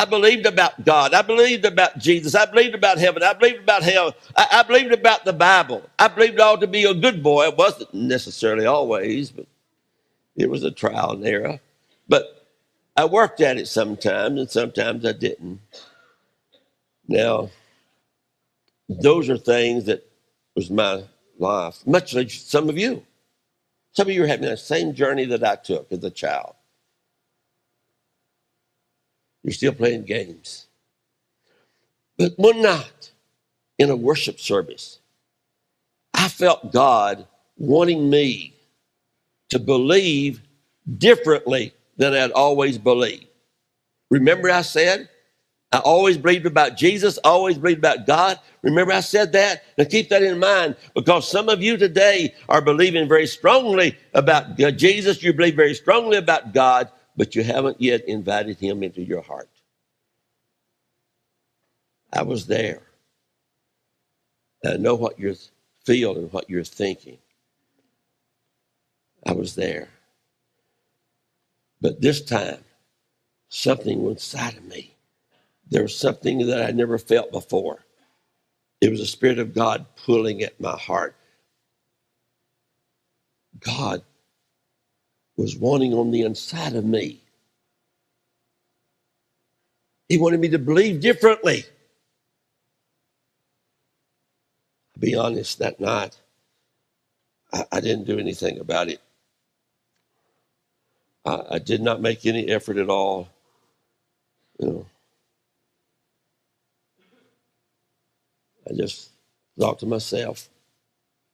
I believed about God. I believed about Jesus. I believed about heaven. I believed about hell. I believed about the Bible. I believed I ought to be a good boy. It wasn't necessarily always, but it was a trial and error. But I worked at it sometimes, and sometimes I didn't. Now, those are things that was my life, much like some of you. Some of you are having the same journey that I took as a child. You're still playing games. But one night in a worship service, I felt God wanting me to believe differently than I'd always believed. Remember I said, I always believed about Jesus, always believed about God. Remember I said that? Now keep that in mind, because some of you today are believing very strongly about Jesus. You believe very strongly about God, but you haven't yet invited him into your heart. I was there. I know what you're feeling, what you're thinking. I was there. But this time, something went inside of me. There was something that I never felt before. It was the Spirit of God pulling at my heart. God was wanting on the inside of me. He wanted me to believe differently. I'll be honest, that night, I didn't do anything about it. I did not make any effort at all. You know, I just thought to myself,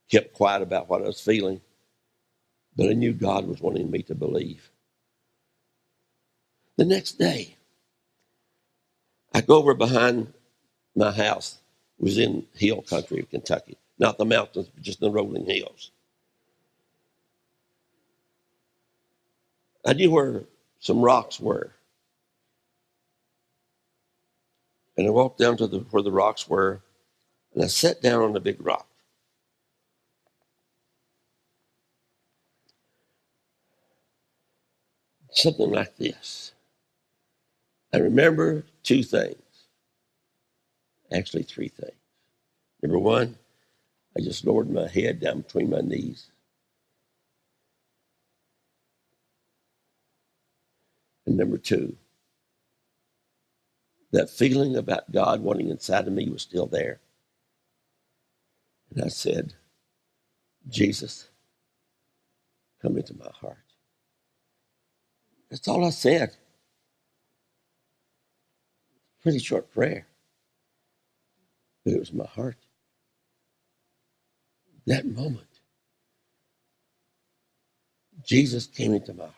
kept quiet about what I was feeling, but I knew God was wanting me to believe. The next day, I go over behind my house. It was in hill country of Kentucky, not the mountains, but just the rolling hills. I knew where some rocks were. And I walked down to where the rocks were, and I sat down on a big rock. Something like this. I remember two things, actually three things. Number one, I just lowered my head down between my knees. And number two, that feeling about God wanting inside of me was still there. And I said, Jesus, come into my heart. That's all I said. Pretty short prayer. But it was my heart. That moment, Jesus came into my heart.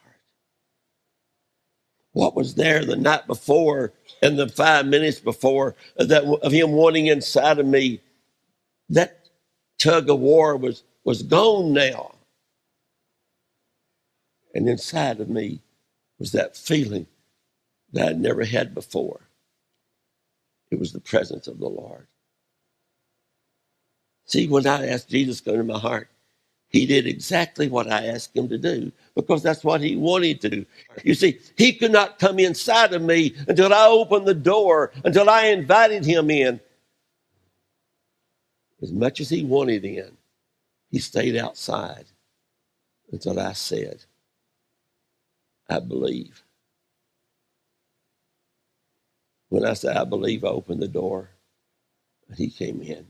What was there the night before and the 5 minutes before of him wanting inside of me, that tug of war was gone now. And inside of me was that feeling that I'd never had before. It was the presence of the Lord. See, when I asked Jesus to come into my heart, he did exactly what I asked him to do, because that's what he wanted to do. You see, he could not come inside of me until I opened the door, until I invited him in. As much as he wanted in, he stayed outside until I said, I believe. When I said, I believe, I opened the door, and he came in.